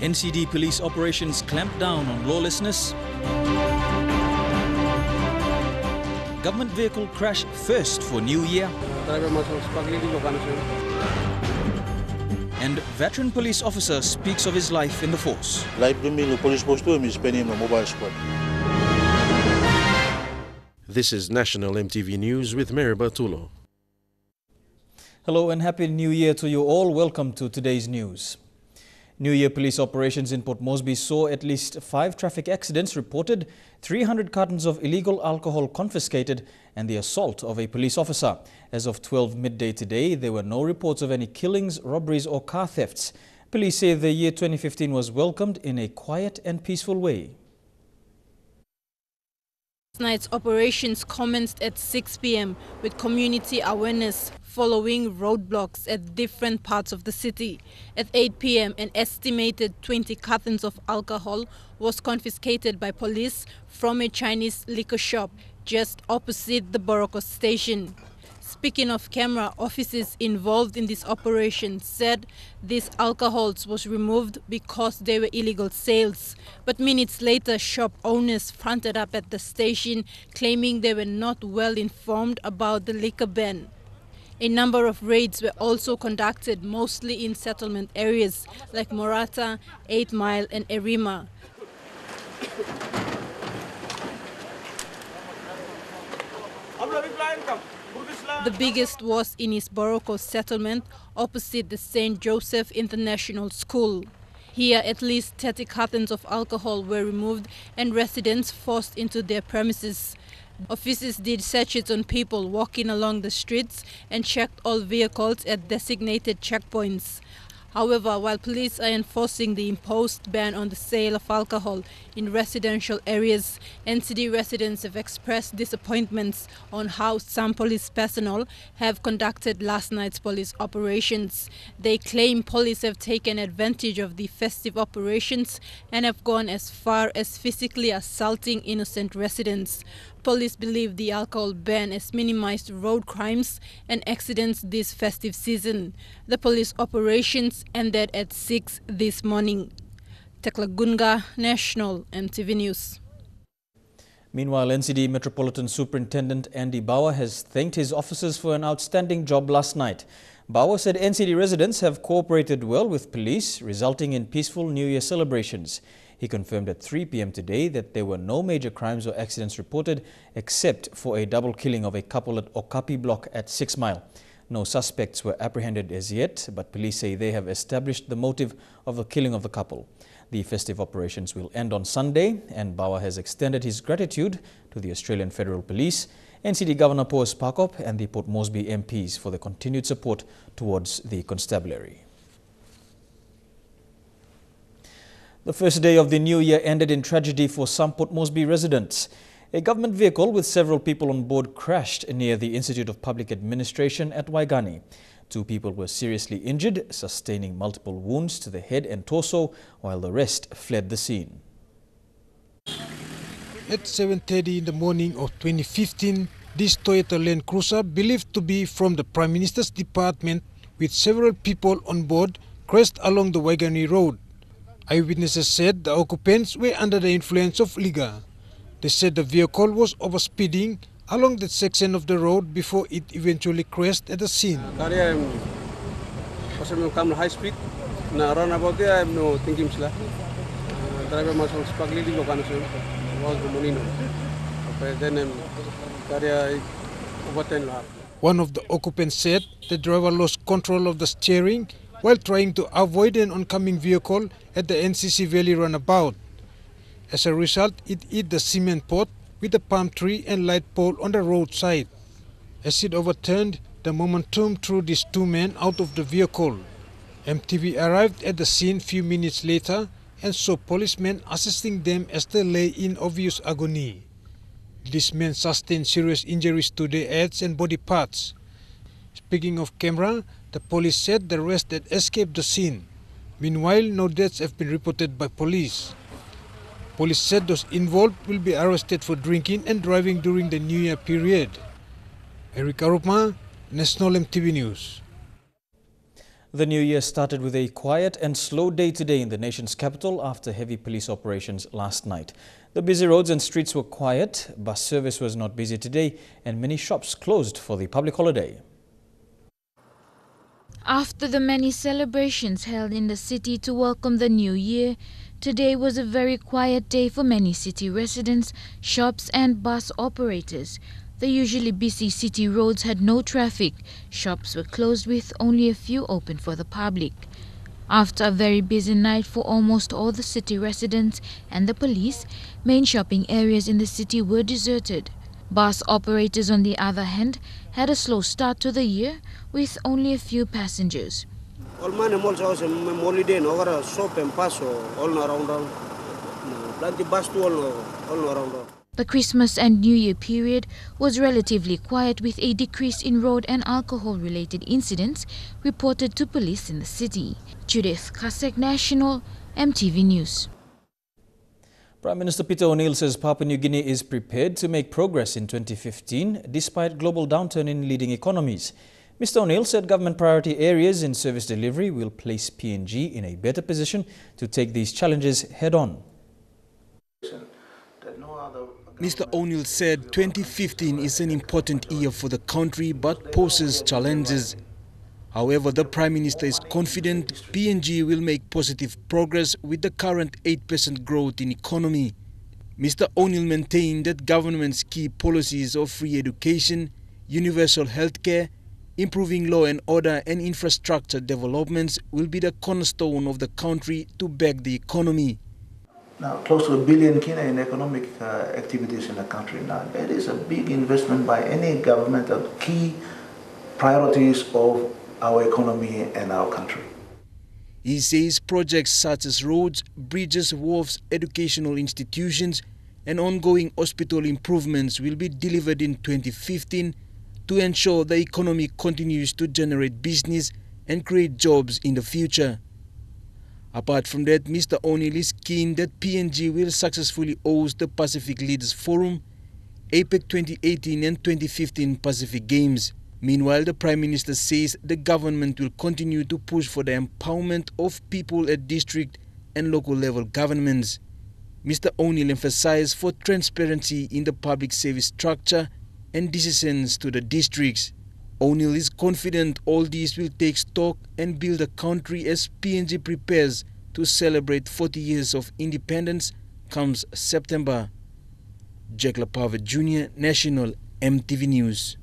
NCD Police operations clamp down on lawlessness. Government vehicle crash first for New Year. And veteran police officer speaks of his life in the force. This is National EMTV News with Mary Bartulo. Hello and Happy New Year to you all. Welcome to today's news. New Year police operations in Port Moresby saw at least 5 traffic accidents reported, 300 cartons of illegal alcohol confiscated and the assault of a police officer. As of 12 midday today, there were no reports of any killings, robberies or car thefts. Police say the year 2015 was welcomed in a quiet and peaceful way. Last night's operations commenced at 6 p.m. with community awareness following roadblocks at different parts of the city. At 8 p.m. an estimated 20 cartons of alcohol was confiscated by police from a Chinese liquor shop just opposite the Boroko station. Speaking off camera, officers involved in this operation said these alcohols was removed because they were illegal sales. But minutes later, shop owners fronted up at the station claiming they were not well informed about the liquor ban. A number of raids were also conducted, mostly in settlement areas like Morata, 8 Mile and Erima. The biggest was in East Boroko settlement opposite the St. Joseph International School. Here, at least 30 cartons of alcohol were removed and residents forced into their premises. Officers did searches on people walking along the streets and checked all vehicles at designated checkpoints. However, while police are enforcing the imposed ban on the sale of alcohol in residential areas, NCD residents have expressed disappointments on how some police personnel have conducted last night's police operations. They claim police have taken advantage of the festive operations and have gone as far as physically assaulting innocent residents. Police believe the alcohol ban has minimized road crimes and accidents this festive season. The police operations ended at 6 this morning. Tekla Gunga, National EMTV News. Meanwhile, NCD Metropolitan Superintendent Andy Bauer has thanked his officers for an outstanding job last night. Bauer said NCD residents have cooperated well with police, resulting in peaceful New Year celebrations. He confirmed at 3 p.m. today that there were no major crimes or accidents reported except for a double killing of a couple at Okapi block at 6 Mile. No suspects were apprehended as yet, but police say they have established the motive of the killing of the couple. The festive operations will end on Sunday, and Bauer has extended his gratitude to the Australian Federal Police, NCD Governor Paul Sparkop and the Port Moresby MPs for the continued support towards the constabulary. The first day of the new year ended in tragedy for some Port Moresby residents. A government vehicle with several people on board crashed near the Institute of Public Administration at Waigani. 2 people were seriously injured, sustaining multiple wounds to the head and torso, while the rest fled the scene. At 7:30 in the morning of 2015, this Toyota Land Cruiser, believed to be from the Prime Minister's department with several people on board, crashed along the Waigani Road. Eyewitnesses said the occupants were under the influence of liquor. They said the vehicle was overspeeding along that section of the road before it eventually crashed at the scene. Come high speed. Na run about there, I have no thinking. Driver must have sparkly location. Was the money no. Then One of the occupants said the driver lost control of the steering while trying to avoid an oncoming vehicle at the NCC Valley runabout. As a result, it hit the cement pot with a palm tree and light pole on the roadside. As it overturned, the momentum threw these 2 men out of the vehicle. MTV arrived at the scene few minutes later and saw policemen assisting them as they lay in obvious agony. These men sustained serious injuries to their heads and body parts. Speaking of camera, the police said the rest had escaped the scene. Meanwhile, no deaths have been reported by police. Police said those involved will be arrested for drinking and driving during the New Year period. Eric Arupma, National EMTV News. The new year started with a quiet and slow day today in the nation's capital after heavy police operations last night. The busy roads and streets were quiet, bus service was not busy today, and many shops closed for the public holiday. After the many celebrations held in the city to welcome the new year, today was a very quiet day for many city residents, shops and bus operators. The usually busy city roads had no traffic. Shops were closed with only a few open for the public. After a very busy night for almost all the city residents and the police, main shopping areas in the city were deserted. Bus operators, on the other hand, had a slow start to the year with only a few passengers. The Christmas and New Year period was relatively quiet with a decrease in road and alcohol-related incidents reported to police in the city. Judith Kasek, National EMTV News. Prime Minister Peter O'Neill says Papua New Guinea is prepared to make progress in 2015 despite global downturn in leading economies. Mr. O'Neill said government priority areas in service delivery will place PNG in a better position to take these challenges head-on. Mr. O'Neill said 2015 is an important year for the country but poses challenges. However, the Prime Minister is confident PNG will make positive progress with the current 8% growth in economy. Mr. O'Neill maintained that government's key policies of free education, universal healthcare, improving law and order and infrastructure developments will be the cornerstone of the country to back the economy. Now, close to $1 billion in economic activities in the country now. That is a big investment by any government, the key priorities of our economy and our country. He says projects such as roads, bridges, wharves, educational institutions and ongoing hospital improvements will be delivered in 2015 to ensure the economy continues to generate business and create jobs in the future. Apart from that, Mr. O'Neill is keen that PNG will successfully host the Pacific Leaders Forum, APEC 2018 and 2015 Pacific Games. Meanwhile, the Prime Minister says the government will continue to push for the empowerment of people at district and local level governments. Mr. O'Neill emphasized for transparency in the public service structure and decisions to the districts. O'Neill is confident all these will take stock and build a country as PNG prepares to celebrate 40 years of independence comes September. Jack Lapava Jr., National EMTV News.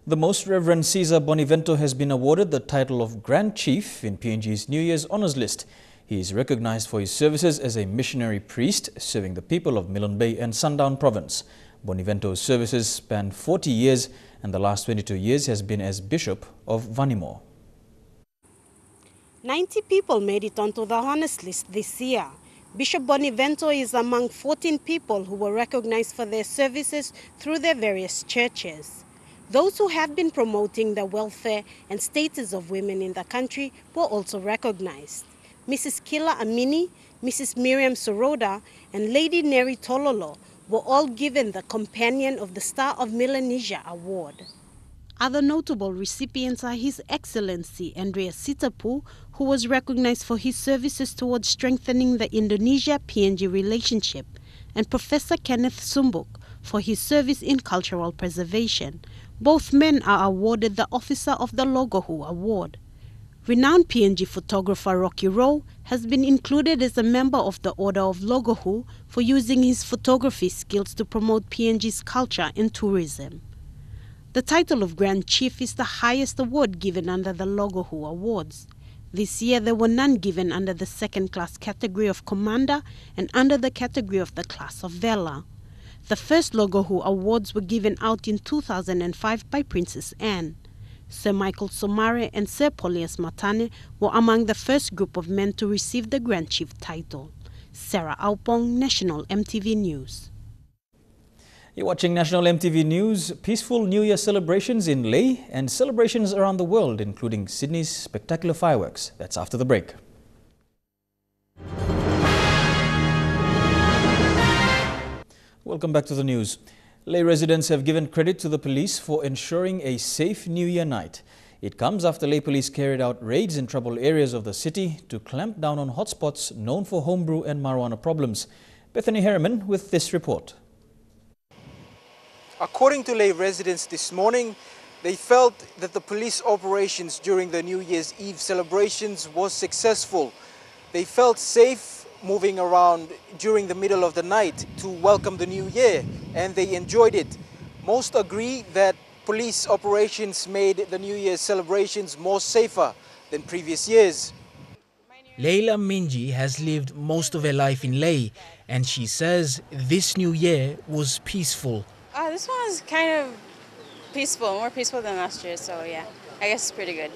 The Most Reverend Caesar Bonivento has been awarded the title of Grand Chief in PNG's New Year's Honours List. He is recognized for his services as a missionary priest serving the people of Milne Bay and Sundown Province. Bonivento's services span 40 years and the last 22 years has been as Bishop of Vanimo. 90 people made it onto the Honours List this year. Bishop Bonivento is among 14 people who were recognized for their services through their various churches. Those who have been promoting the welfare and status of women in the country were also recognized. Mrs. Kila Amini, Mrs. Miriam Soroda, and Lady Neri Tololo were all given the Companion of the Star of Melanesia Award. Other notable recipients are His Excellency Andrea Sitapu, who was recognized for his services towards strengthening the Indonesia-PNG relationship, and Professor Kenneth Sumbuk for his service in cultural preservation. Both men are awarded the Officer of the Logohu Award. Renowned PNG photographer Rocky Rowe has been included as a member of the Order of Logohu for using his photography skills to promote PNG's culture and tourism. The title of Grand Chief is the highest award given under the Logohu Awards. This year there were none given under the second-class category of Commander and under the category of the class of Valor. The first Logohu Awards were given out in 2005 by Princess Anne. Sir Michael Somare and Sir Polias Matane were among the first group of men to receive the Grand Chief title. Sarah Aupong, National EMTV News. You're watching National EMTV News. Peaceful New Year celebrations in Lae and celebrations around the world, including Sydney's spectacular fireworks. That's after the break. Welcome back to the news. Lae residents have given credit to the police for ensuring a safe New Year night. It comes after Lae Police carried out raids in troubled areas of the city to clamp down on hotspots known for homebrew and marijuana problems. Bethany Harriman with this report. According to Lae residents this morning, they felt that the police operations during the New Year's Eve celebrations was successful. They felt safe moving around during the middle of the night to welcome the new year, and they enjoyed it. Most agree that police operations made the New Year's celebrations more safer than previous years. Leila Minji has lived most of her life in Lae, and she says this new year was peaceful. This one is kind of peaceful, more peaceful than last year, so yeah, I guess it's pretty good.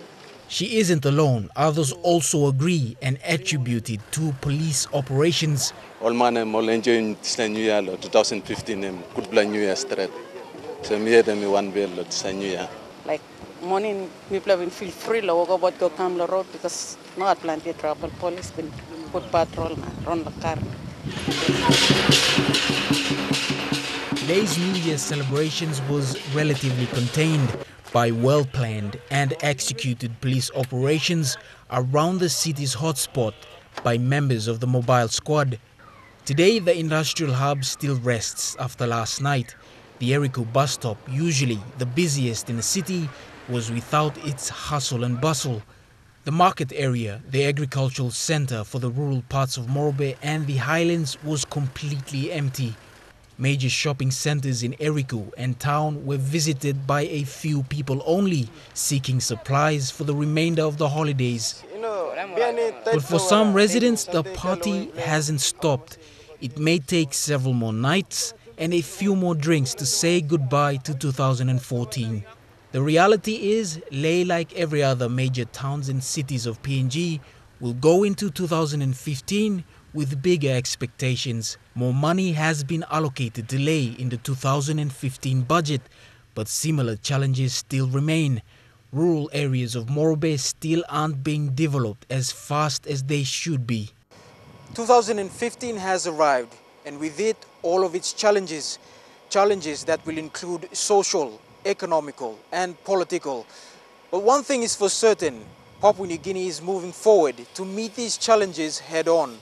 She isn't alone. Others also agree and attribute it to police operations. All man all enjoying this new year, 2015, good plan New Year straight. So me and me one bill this new year. Like morning, people have been feel free to walk about go come the road because not plenty of trouble. Police been put patrol around the car. Today's New Year's celebrations was relatively contained by well-planned and executed police operations around the city's hotspot by members of the mobile squad. Today, the industrial hub still rests after last night. The Eriko bus stop, usually the busiest in the city, was without its hustle and bustle. The market area, the agricultural center for the rural parts of Morobe and the highlands, was completely empty. Major shopping centers in Eriko and town were visited by a few people only, seeking supplies for the remainder of the holidays. But for some residents, the party hasn't stopped. It may take several more nights and a few more drinks to say goodbye to 2014. The reality is, Lae, like every other major towns and cities of PNG, will go into 2015 with bigger expectations. More money has been allocated to Lae in the 2015 budget, but similar challenges still remain. Rural areas of Morobe still aren't being developed as fast as they should be. 2015 has arrived, and with it, all of its challenges. Challenges that will include social, economical, and political. But one thing is for certain, Papua New Guinea is moving forward to meet these challenges head-on.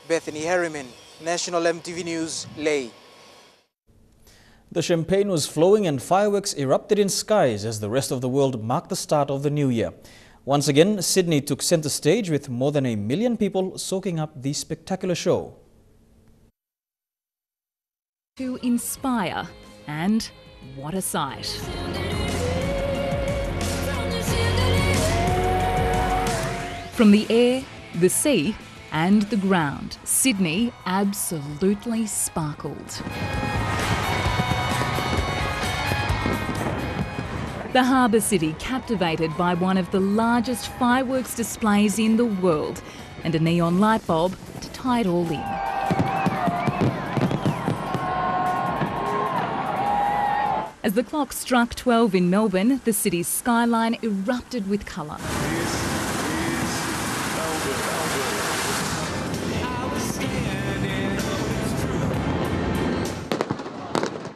Bethany Harriman, National EMTV News, Lae. The champagne was flowing and fireworks erupted in skies as the rest of the world marked the start of the new year. Once again, Sydney took center stage with more than 1 million people soaking up the spectacular show. To inspire, and what a sight. From the air, the sea, and the ground, Sydney absolutely sparkled. The harbour city captivated by one of the largest fireworks displays in the world and a neon light bulb to tie it all in. As the clock struck 12 in Melbourne, the city's skyline erupted with colour.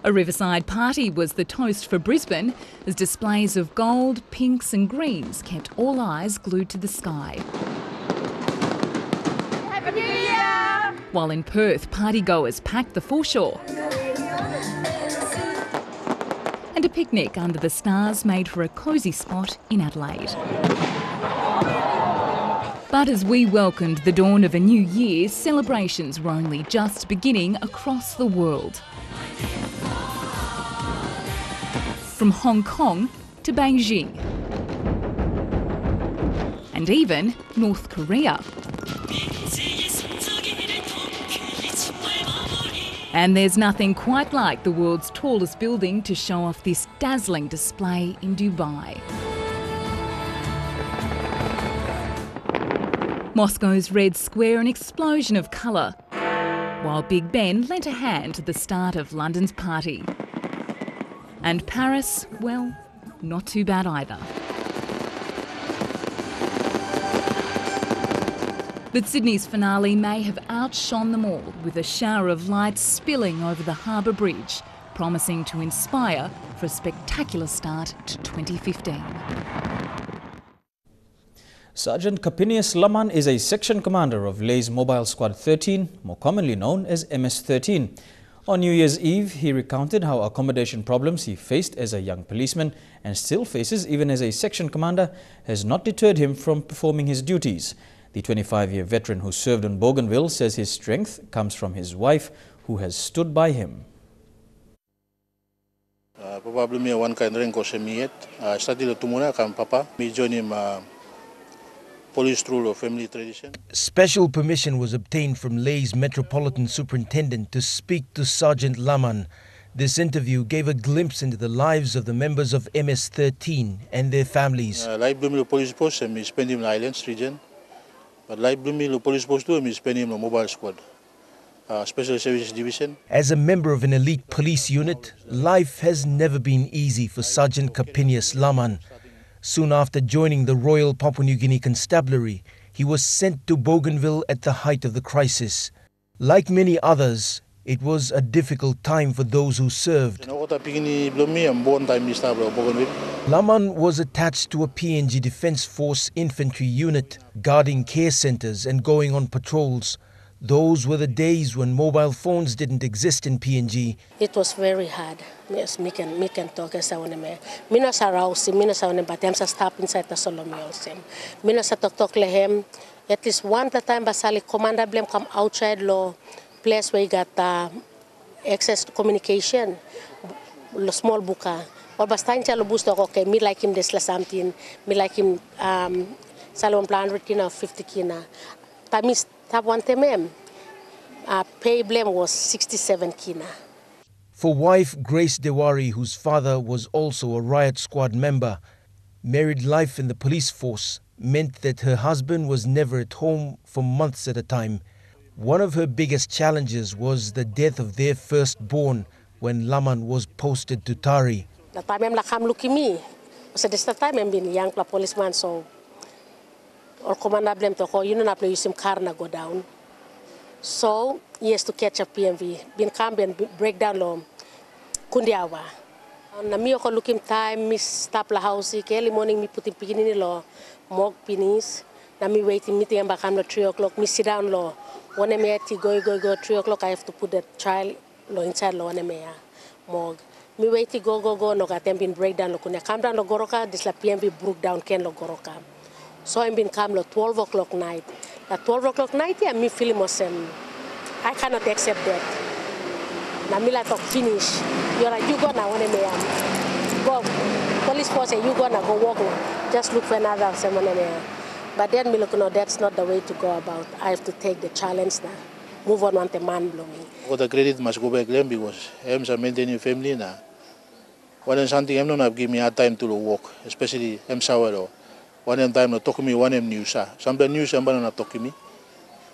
A riverside party was the toast for Brisbane, as displays of gold, pinks and greens kept all eyes glued to the sky. Happy New Year! While in Perth, partygoers packed the foreshore. And a picnic under the stars made for a cosy spot in Adelaide. But as we welcomed the dawn of a new year, celebrations were only just beginning across the world. From Hong Kong to Beijing, and even North Korea. And there's nothing quite like the world's tallest building to show off this dazzling display in Dubai. Moscow's Red Square an explosion of colour, while Big Ben lent a hand to the start of London's party. And Paris, well, not too bad either. But Sydney's finale may have outshone them all, with a shower of lights spilling over the Harbour Bridge, promising to inspire for a spectacular start to 2015. Sergeant Kapinius Laman is a section commander of Lay's Mobile Squad 13, more commonly known as MS-13. On New Year's Eve, he recounted how accommodation problems he faced as a young policeman and still faces even as a section commander has not deterred him from performing his duties. The 25-year veteran who served on Bougainville says his strength comes from his wife, who has stood by him. Probably me one kind of renko semiet. Studied to Mona kam papa. Me join him police rule of family tradition. Special permission was obtained from Lay's Metropolitan Superintendent to speak to Sergeant Laman. This interview gave a glimpse into the lives of the members of MS-13 and their families. Like Blooming Police Post, I spend him in the Islands region. But like Blooming Police Post too, I spend him in the Mobile Squad. Special Services Division. As a member of an elite police unit, life has never been easy for Sergeant Kapinius Laman. Soon after joining the Royal Papua New Guinea Constabulary, he was sent to Bougainville at the height of the crisis. Like many others, it was a difficult time for those who served. Laman was attached to a PNG Defence Force infantry unit, guarding care centres and going on patrols. Those were the days when mobile phones didn't exist in PNG. It was very hard. Yes, me can talk as I want to me. Mina sa rausi, mina sa one, but I'm stop inside the Solomon. Mina sa talk lehem. At least one time, basali commander blame come outside law place where you got access to communication. Lo small buka. Or bastain chalo busto okay. Me like him this la something. Me like him salon plan kina 50 kina. Tamis. One time, pay blame was 67 kina. For wife Grace Dewari, whose father was also a riot squad member, married life in the police force meant that her husband was never at home for months at a time. One of her biggest challenges was the death of their firstborn when Laman was posted to Tari. The time I'm like, look at me. So this time I'm being young policeman, so or commander blame to go, you know, not play use him car na go down. So he has to catch a PMV. Bin come and break down lo kundiawa. Na mi ako looking time, mi stop la house. Early morning mi puting pigini lo mog pinis. Na mi waiting meeting and back lo 3 o'clock. Mi sit down lo. One me go 3 o'clock. I have to put the child lo inside lo one me mog. Mi waiting go no gatem bin break down lo kunya. Come down lo goroka. This la PMV broke down ken lo goroka. So I'm been come at 12 o'clock night. At 12 o'clock night, yeah, me feeling was I cannot accept that. Na me like to finish. You're like, you gonna want me go. Police force say you gonna go walk now. Just look for another someone. But then me look, no, that's not the way to go about. I have to take the challenge now. Move on the man blow me. What the credit must go back then because I'm maintaining family now. When something I'm not give me a time to walk, especially I'm sour. One time not talk to me, one news. Somebody news, somebody not talk to me.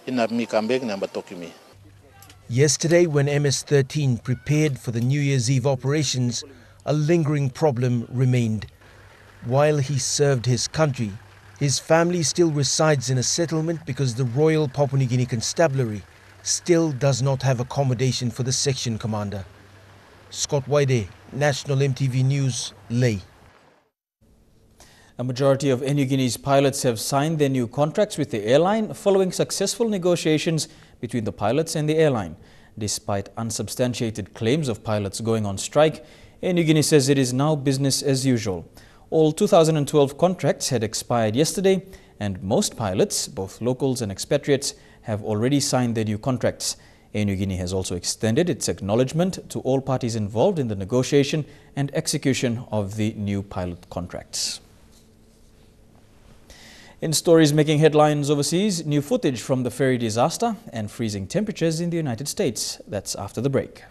In me come back, number talk to me. Yesterday, when MS-13 prepared for the New Year's Eve operations, a lingering problem remained. While he served his country, his family still resides in a settlement because the Royal Papua New Guinea Constabulary still does not have accommodation for the section commander. Scott Waide, National EMTV News, Lay. A majority of Air Niugini's pilots have signed their new contracts with the airline following successful negotiations between the pilots and the airline. Despite unsubstantiated claims of pilots going on strike, Air Niugini says it is now business as usual. All 2012 contracts had expired yesterday, and most pilots, both locals and expatriates, have already signed their new contracts. Air Niugini has also extended its acknowledgement to all parties involved in the negotiation and execution of the new pilot contracts. In stories making headlines overseas, new footage from the ferry disaster and freezing temperatures in the United States. That's after the break.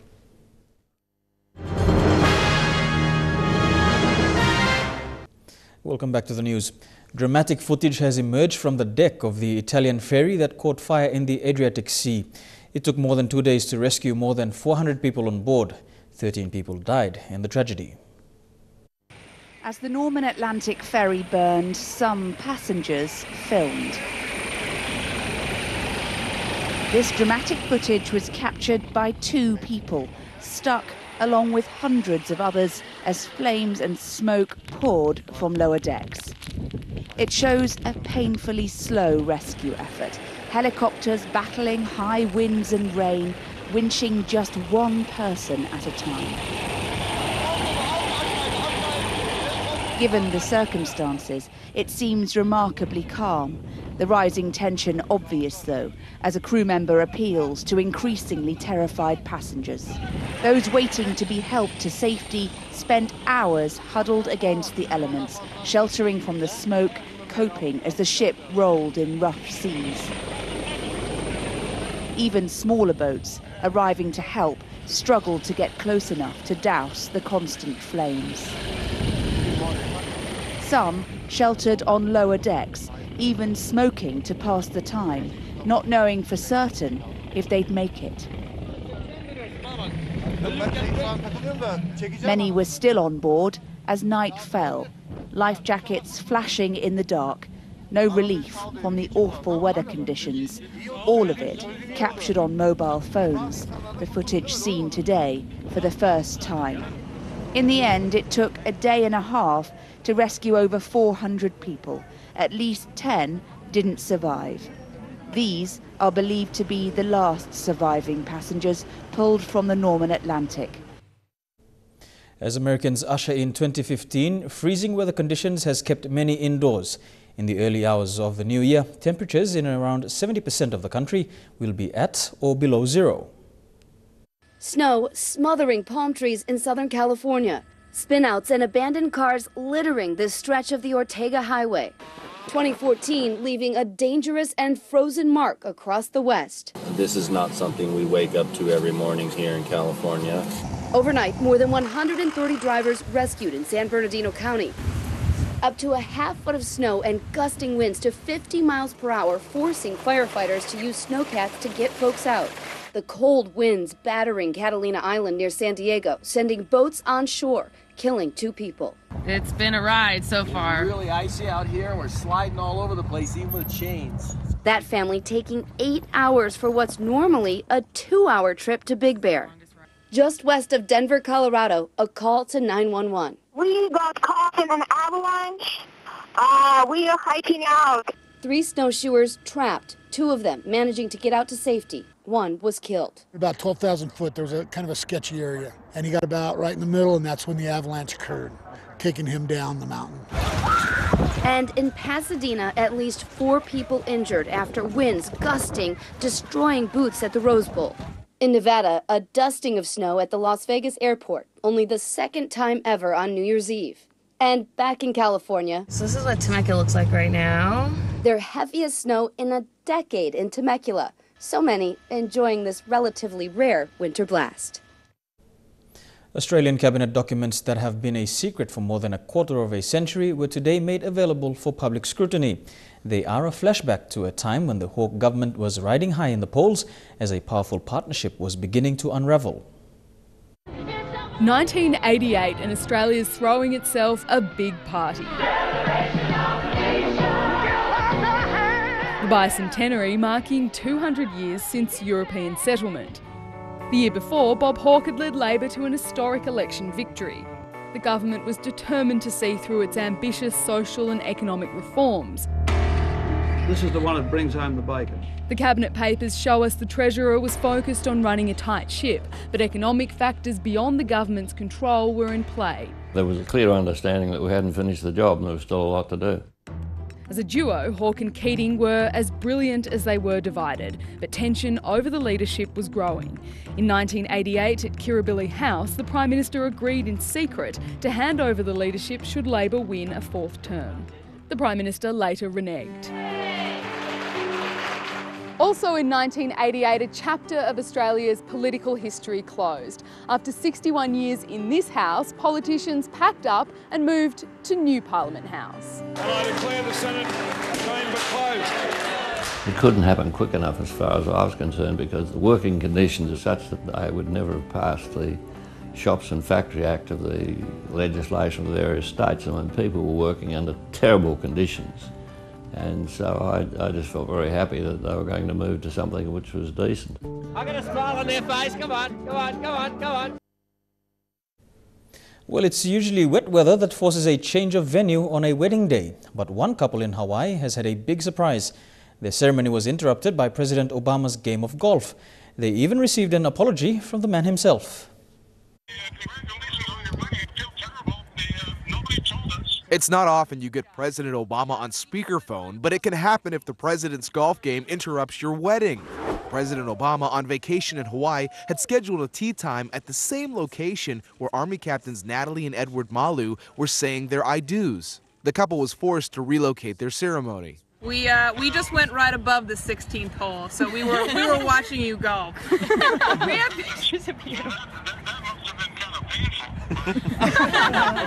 Welcome back to the news. Dramatic footage has emerged from the deck of the Italian ferry that caught fire in the Adriatic Sea. It took more than 2 days to rescue more than 400 people on board. 13 people died in the tragedy. As the Norman Atlantic ferry burned, some passengers filmed. This dramatic footage was captured by 2 people, stuck along with hundreds of others as flames and smoke poured from lower decks. It shows a painfully slow rescue effort. Helicopters battling high winds and rain, winching just one person at a time. Given the circumstances, it seems remarkably calm. The rising tension obvious, though, as a crew member appeals to increasingly terrified passengers. Those waiting to be helped to safety spent hours huddled against the elements, sheltering from the smoke, coping as the ship rolled in rough seas. Even smaller boats, arriving to help, struggled to get close enough to douse the constant flames. Some sheltered on lower decks, even smoking to pass the time, not knowing for certain if they'd make it. Many were still on board as night fell, life jackets flashing in the dark, no relief from the awful weather conditions, all of it captured on mobile phones, the footage seen today for the first time. In the end, it took a day and a half to rescue over 400 people. At least 10 didn't survive. These are believed to be the last surviving passengers pulled from the Norman Atlantic. As Americans usher in 2015, freezing weather conditions has kept many indoors. In the early hours of the new year, temperatures in around 70% of the country will be at or below zero. Snow smothering palm trees in Southern California. Spinouts and abandoned cars littering this stretch of the Ortega Highway. 2014 leaving a dangerous and frozen mark across the West. This is not something we wake up to every morning here in California. Overnight, more than 130 drivers rescued in San Bernardino County. Up to a half foot of snow and gusting winds to 50 miles per hour, forcing firefighters to use snowcats to get folks out. The cold winds battering Catalina Island near San Diego, sending boats on shore, killing 2 people. It's been a ride so far. It's really icy out here and we're sliding all over the place, even with chains. That family taking 8 hours for what's normally a 2-hour trip to Big Bear. Just west of Denver, Colorado, a call to 911. We got caught in an avalanche. We are hiking out. 3 snowshoers trapped, 2 of them managing to get out to safety. 1 was killed. About 12,000 foot, there was a kind of a sketchy area, and he got about right in the middle, and that's when the avalanche occurred, taking him down the mountain. And in Pasadena, at least 4 people injured after winds gusting, destroying booths at the Rose Bowl. In Nevada, a dusting of snow at the Las Vegas airport, only the 2nd time ever on New Year's Eve. And back in California. So this is what Temecula looks like right now. Their heaviest snow in a decade in Temecula. So many enjoying this relatively rare winter blast. Australian cabinet documents that have been a secret for more than a quarter of a century were today made available for public scrutiny. They are a flashback to a time when the Hawke government was riding high in the polls as a powerful partnership was beginning to unravel. 1988 and Australia's throwing itself a big party. The bicentenary marking 200 years since European settlement. The year before, Bob Hawke had led Labor to an historic election victory. The government was determined to see through its ambitious social and economic reforms. This is the one that brings home the bacon. The cabinet papers show us the Treasurer was focused on running a tight ship, but economic factors beyond the government's control were in play. There was a clear understanding that we hadn't finished the job and there was still a lot to do. As a duo, Hawke and Keating were as brilliant as they were divided, but tension over the leadership was growing. In 1988, at Kirribilli House, the Prime Minister agreed in secret to hand over the leadership should Labor win a 4th term. The Prime Minister later reneged. Also in 1988, a chapter of Australia's political history closed. After 61 years in this House, politicians packed up and moved to New Parliament House. And I declare the Senate chamber closed. It couldn't happen quick enough as far as I was concerned because the working conditions are such that they would never have passed the Shops and Factory Act of the legislation of the various states. I mean, people were working under terrible conditions. And so I just felt very happy that they were going to move to something which was decent. I got a smile on their face. Come on, come on, come on, come on. Well, it's usually wet weather that forces a change of venue on a wedding day. But one couple in Hawaii has had a big surprise. Their ceremony was interrupted by President Obama's game of golf. They even received an apology from the man himself. It's not often you get President Obama on speakerphone, but it can happen if the president's golf game interrupts your wedding. President Obama, on vacation in Hawaii, had scheduled a tea time at the same location where Army Captains Natalie and Edward Malu were saying their I do's. The couple was forced to relocate their ceremony. We just went right above the 16th hole, so we were watching you golf. We have pictures of you.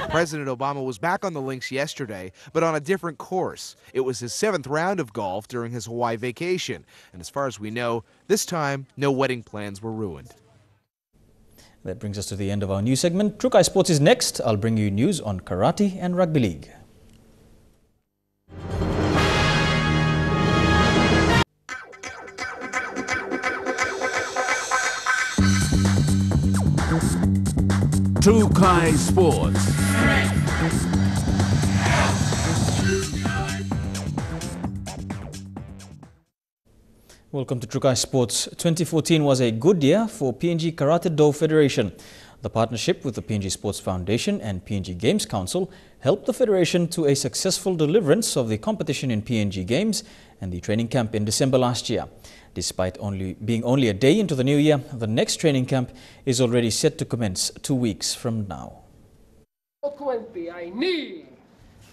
President Obama was back on the links yesterday, but on a different course. It was his 7th round of golf during his Hawaii vacation, and as far as we know, this time no wedding plans were ruined. That brings us to the end of our news segment. Trukai Sports is next. I'll bring you news on karate and rugby league. Trukai Sports. Welcome to Trukai Sports. 2014 was a good year for PNG Karate Do Federation. The partnership with the PNG Sports Foundation and PNG Games Council helped the Federation to a successful deliverance of the competition in PNG Games and the training camp in December last year. Despite being only a day into the new year, the next training camp is already set to commence 2 weeks from now. 20, I need.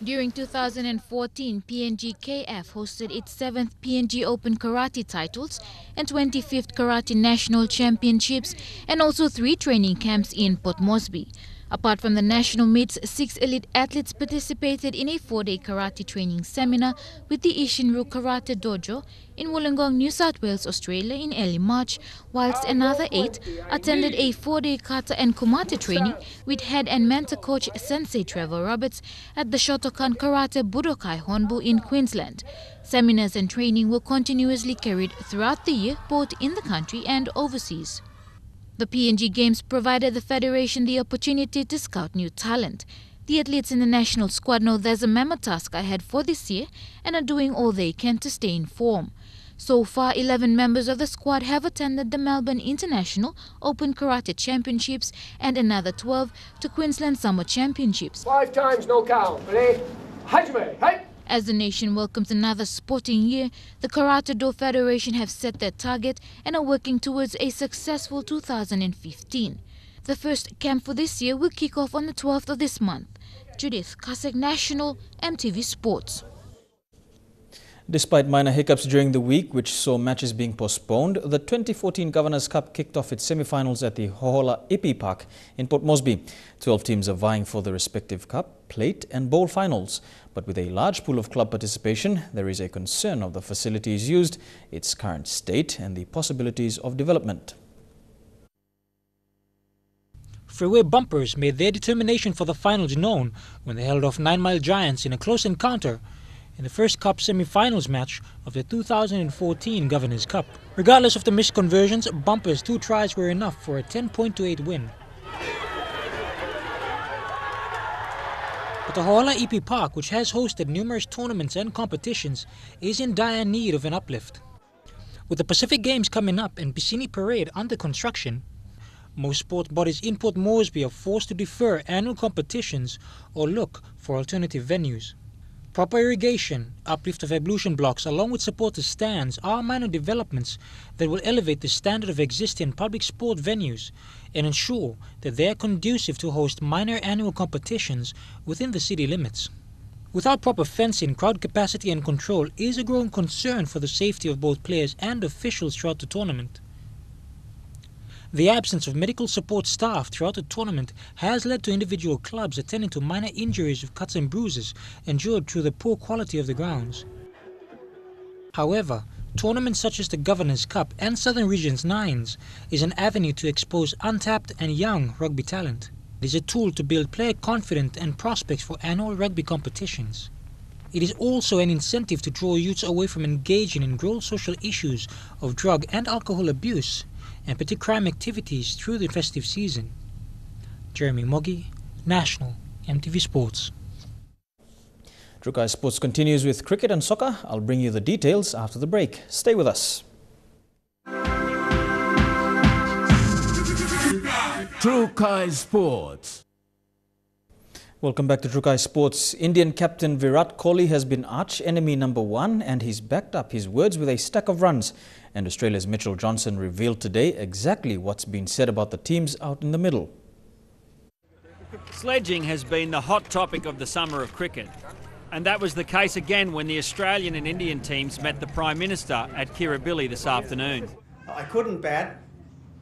During 2014, PNG KF hosted its 7th PNG Open Karate titles and 25th Karate National Championships and also 3 training camps in Port Moresby. Apart from the national meets, 6 elite athletes participated in a 4-day karate training seminar with the Ishinru Karate Dojo in Wollongong, New South Wales, Australia in early March, whilst another 8 attended a 4-day kata and kumate training with head and mentor coach Sensei Trevor Roberts at the Shotokan Karate Budokai Hornbu in Queensland. Seminars and training were continuously carried throughout the year, both in the country and overseas. The PNG Games provided the Federation the opportunity to scout new talent. The athletes in the national squad know there's a mammoth task ahead for this year and are doing all they can to stay in form. So far, 11 members of the squad have attended the Melbourne International Open Karate Championships and another 12 to Queensland Summer Championships. 5 times no count. Ready? Hajime, hey! As the nation welcomes another sporting year, the Karate Do Federation have set their target and are working towards a successful 2015. The first camp for this year will kick off on the 12th of this month. Judith Kasek, National, EMTV Sports. Despite minor hiccups during the week, which saw matches being postponed, the 2014 Governors' Cup kicked off its semi-finals at the Hohola Ipi Park in Port Moresby. 12 teams are vying for the respective cup, plate and bowl finals. But with a large pool of club participation, there is a concern of the facilities used, its current state and the possibilities of development. Freeway bumpers made their determination for the finals known when they held off 9 Mile Giants in a close encounter in the first Cup semi-finals match of the 2014 Governors' Cup. Regardless of the missed conversions, bumpers' 2 tries were enough for a 10-point-8 win. But the Hohola Ipi Park, which has hosted numerous tournaments and competitions, is in dire need of an uplift. With the Pacific Games coming up and Piscini Parade under construction, most sport bodies in Port Moresby are forced to defer annual competitions or look for alternative venues. Proper irrigation, uplift of ablution blocks along with supporter stands are minor developments that will elevate the standard of existing public sport venues and ensure that they are conducive to host minor annual competitions within the city limits. Without proper fencing, crowd capacity and control is a growing concern for the safety of both players and officials throughout the tournament. The absence of medical support staff throughout the tournament has led to individual clubs attending to minor injuries of cuts and bruises endured through the poor quality of the grounds. However, tournaments such as the Governors' Cup and Southern Regions 9s is an avenue to expose untapped and young rugby talent. It is a tool to build player confidence and prospects for annual rugby competitions. It is also an incentive to draw youths away from engaging in growing social issues of drug and alcohol abuse and petty crime activities through the festive season. Jeremy Moggy, National, EMTV Sports. Trukai Sports continues with cricket and soccer. I'll bring you the details after the break. Stay with us. Trukai Sports. Welcome back to Trukai Sports. Indian captain Virat Kohli has been arch enemy number one, and he's backed up his words with a stack of runs. And Australia's Mitchell Johnson revealed today exactly what's been said about the teams out in the middle. Sledging has been the hot topic of the summer of cricket. And that was the case again when the Australian and Indian teams met the Prime Minister at Kirribilli this afternoon. I couldn't bat,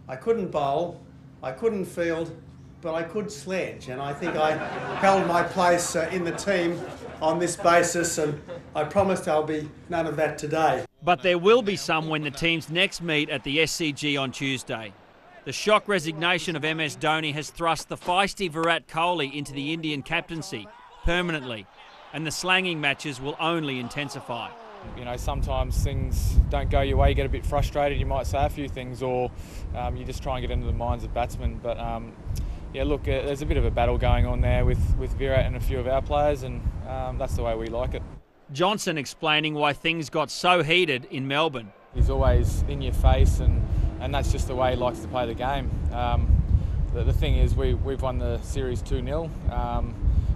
I couldn't bowl, I couldn't field, but I could sledge, and I think I held my place in the team on this basis, and I promised I'll be none of that today. But there will be some when the teams next meet at the SCG on Tuesday. The shock resignation of MS Dhoni has thrust the feisty Virat Kohli into the Indian captaincy permanently, and the slanging matches will only intensify. You know, sometimes things don't go your way, you get a bit frustrated, you might say a few things, or you just try and get into the minds of batsmen. But yeah, look, there's a bit of a battle going on there with Virat and a few of our players, and that's the way we like it. Johnson explaining why things got so heated in Melbourne. He's always in your face, and that's just the way he likes to play the game. The thing is, we've won the series 2-0,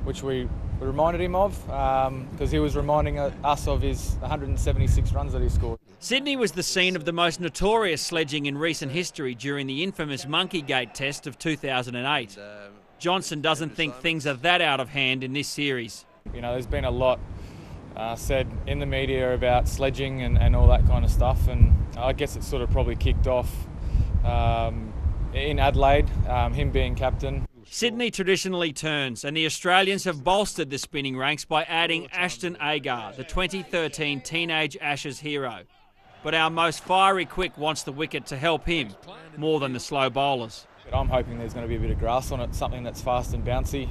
which we reminded him of, because he was reminding us of his 176 runs that he scored. Sydney was the scene of the most notorious sledging in recent history during the infamous Monkey Gate test of 2008. Johnson doesn't think things are that out of hand in this series. You know, there's been a lot said in the media about sledging and all that kind of stuff, and I guess it sort of probably kicked off in Adelaide, him being captain. Sydney traditionally turns, and the Australians have bolstered the spinning ranks by adding Ashton Agar, the 2013 Teenage Ashes hero. But our most fiery quick wants the wicket to help him more than the slow bowlers. I'm hoping there's going to be a bit of grass on it, something that's fast and bouncy.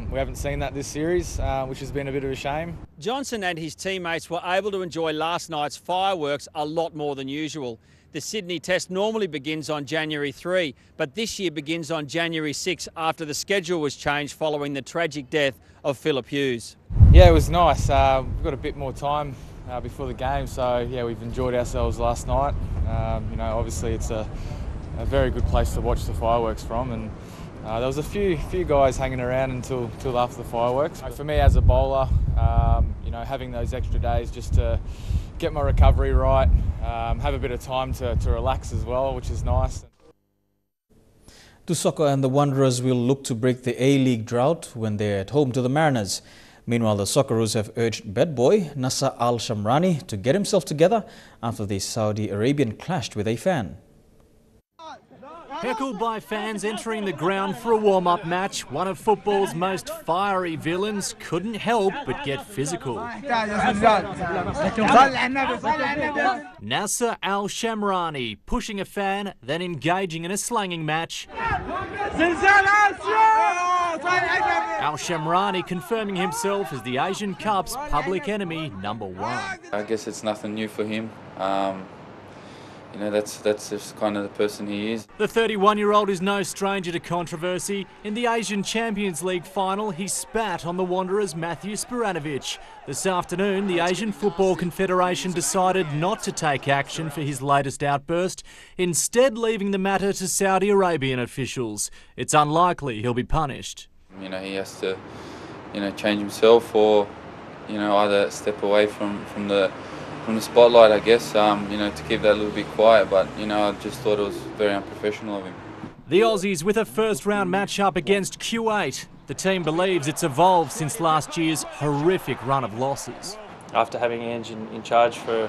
We haven't seen that this series, which has been a bit of a shame. Johnson and his teammates were able to enjoy last night's fireworks a lot more than usual. The Sydney Test normally begins on January 3, but this year begins on January 6 after the schedule was changed following the tragic death of Philip Hughes. Yeah, it was nice. We've got a bit more time before the game, so yeah, we've enjoyed ourselves last night. You know, obviously it's a very good place to watch the fireworks from, and there was a few guys hanging around until after the fireworks. For me as a bowler, you know, having those extra days just to get my recovery right, have a bit of time to relax as well, which is nice. To soccer, and the Wanderers will look to break the A-League drought when they're at home to the Mariners. Meanwhile, the Socceroos have urged bad boy Nasser Al-Shamrani to get himself together after the Saudi Arabian clashed with a fan. Heckled by fans entering the ground for a warm-up match, one of football's most fiery villains couldn't help but get physical. Nasser Al-Shamrani pushing a fan, then engaging in a slanging match. Al-Shamrani confirming himself as the Asian Cup's public enemy #1. I guess it's nothing new for him. You know, that's just kind of the person he is. The 31-year-old is no stranger to controversy. In the Asian Champions League final, he spat on the Wanderers' Matthew Spiranovic. This afternoon, the Asian Football Confederation decided not to take action for his latest outburst, instead leaving the matter to Saudi Arabian officials. It's unlikely he'll be punished. You know, he has to, you know, change himself, or, you know, either step away from the spotlight, I guess, you know, to keep that a little bit quiet. But, you know, I just thought it was very unprofessional of him. The Aussies with a first-round match-up against Kuwait. The team believes it's evolved since last year's horrific run of losses. After having Ange in charge for,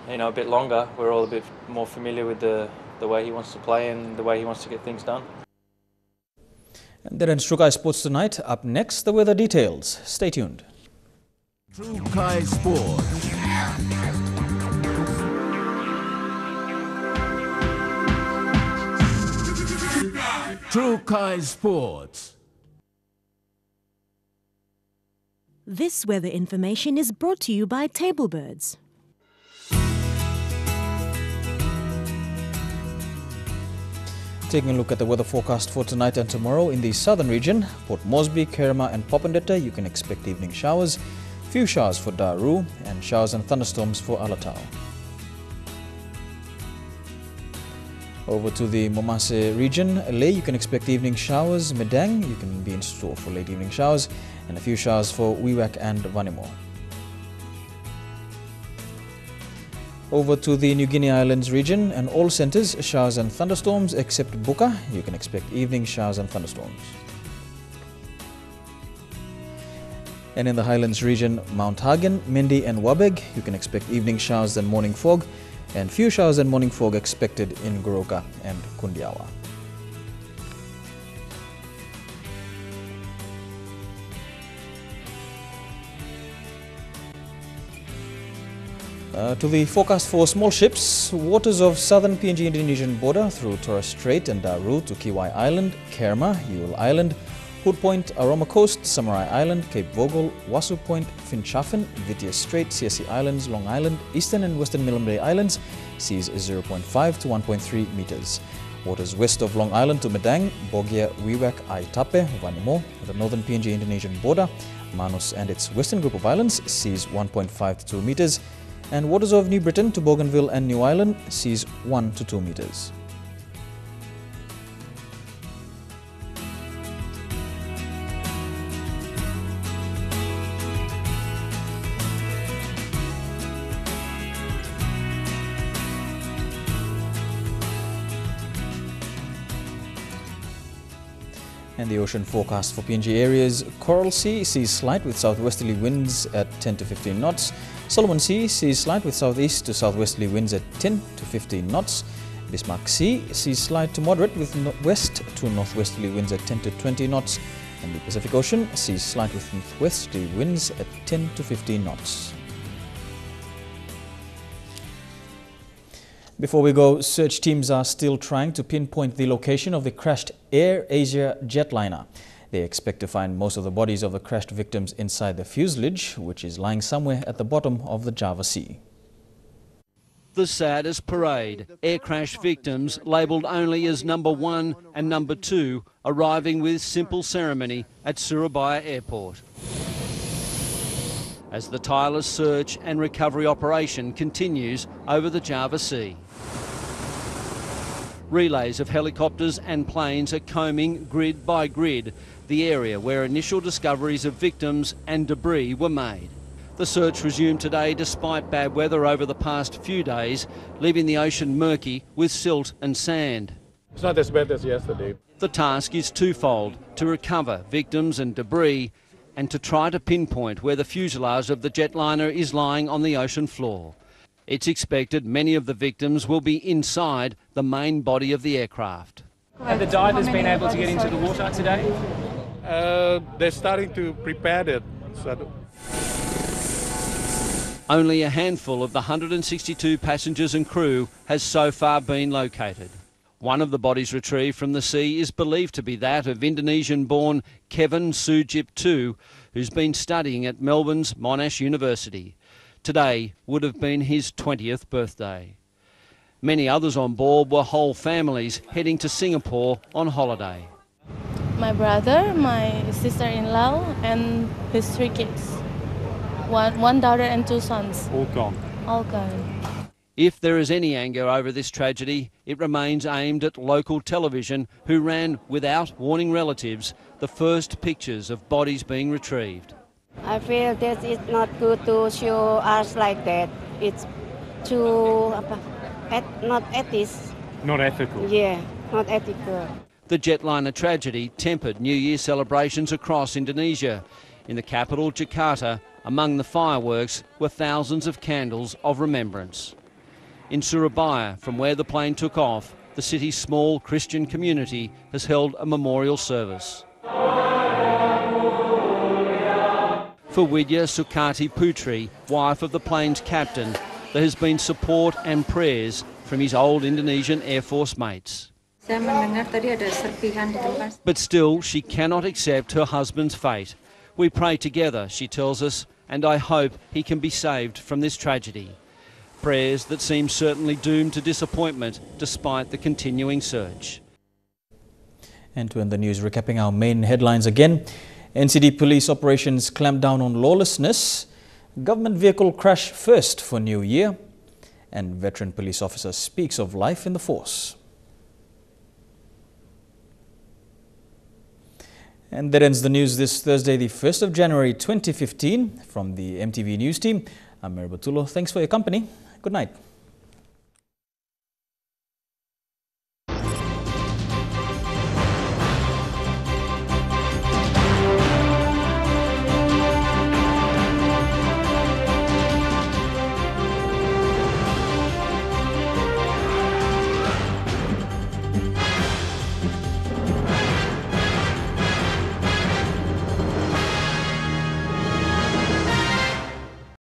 you know, a bit longer, we're all a bit more familiar with the way he wants to play and the way he wants to get things done. And that ends Trukai Sports tonight. Up next, the weather details. Stay tuned. Trukai Sports. Trukai Sports. This weather information is brought to you by Tablebirds. Taking a look at the weather forecast for tonight and tomorrow in the southern region, Port Moresby, Kerema and Popondetta, you can expect evening showers. Few showers for Daru and showers and thunderstorms for Alatau. Over to the Momase region, Leh, you can expect evening showers. Medang, you can be in store for late evening showers, and a few showers for Wewak and Vanimo. Over to the New Guinea Islands region, and all centres, showers and thunderstorms except Buka, you can expect evening showers and thunderstorms. And in the Highlands region, Mount Hagen, Mendi and Wabeg, you can expect evening showers and morning fog, and few showers and morning fog expected in Goroka and Kundiawa. To the forecast for small ships, waters of southern PNG Indonesian border through Torres Strait and Daru to Kiwai Island, Kerma, Yule Island, Hood Point, Aroma Coast, Samurai Island, Cape Vogel, Wasu Point, Finchafen, Vitias Strait, CSC Islands, Long Island, Eastern and Western Milne Bay Islands, seas 0.5 to 1.3 meters. Waters west of Long Island to Medang, Bogia, Wewak, Aitape, Vanimo, the northern PNG Indonesian border, Manus and its western group of islands, seas 1.5 to 2 meters. And waters of New Britain to Bougainville and New Ireland, seas 1 to 2 meters. And the ocean forecast for PNG areas: Coral Sea sees slight with southwesterly winds at 10 to 15 knots. Solomon Sea sees slight with southeast to southwesterly winds at 10 to 15 knots. Bismarck Sea sees slight to moderate with west to northwesterly winds at 10 to 20 knots. And the Pacific Ocean sees slight with northwesterly winds at 10 to 15 knots. Before we go, search teams are still trying to pinpoint the location of the crashed Air Asia jetliner. They expect to find most of the bodies of the crashed victims inside the fuselage, which is lying somewhere at the bottom of the Java Sea. The saddest parade. Air crash victims, labelled only as number 1 and number 2, arriving with simple ceremony at Surabaya Airport. As the tireless search and recovery operation continues over the Java Sea. Relays of helicopters and planes are combing grid by grid the area where initial discoveries of victims and debris were made. The search resumed today despite bad weather over the past few days, leaving the ocean murky with silt and sand. It's not as bad as yesterday. The task is twofold: to recover victims and debris and to try to pinpoint where the fuselage of the jetliner is lying on the ocean floor. It's expected many of the victims will be inside the main body of the aircraft. Have the divers been able to get into the water today? They're starting to prepare it. Only a handful of the 162 passengers and crew has so far been located. One of the bodies retrieved from the sea is believed to be that of Indonesian-born Kevin Sujip II, who's been studying at Melbourne's Monash University. Today would have been his 20th birthday. Many others on board were whole families heading to Singapore on holiday. My brother, my sister-in-law and his 3 kids. One daughter and 2 sons. All gone. All gone. If there is any anger over this tragedy, it remains aimed at local television, who ran, without warning relatives, the first pictures of bodies being retrieved. I feel that it's not good to show us like that. It's too not ethical. Not ethical. Yeah, not ethical. The jetliner tragedy tempered New Year celebrations across Indonesia. In the capital, Jakarta, among the fireworks were thousands of candles of remembrance. In Surabaya, from where the plane took off, the city's small Christian community has held a memorial service. For Widya Sukati Putri, wife of the plane's captain, there has been support and prayers from his old Indonesian Air Force mates. But still, she cannot accept her husband's fate. We pray together, she tells us, and I hope he can be saved from this tragedy. Prayers that seem certainly doomed to disappointment despite the continuing search. And to end the news, recapping our main headlines again. NCD Police operations clamp down on lawlessness. Government vehicle crash first for New Year. And veteran police officer speaks of life in the force. And that ends the news this Thursday, the 1st of January 2015. From the EMTV News team, I'm Meribatulo. Thanks for your company. Good night.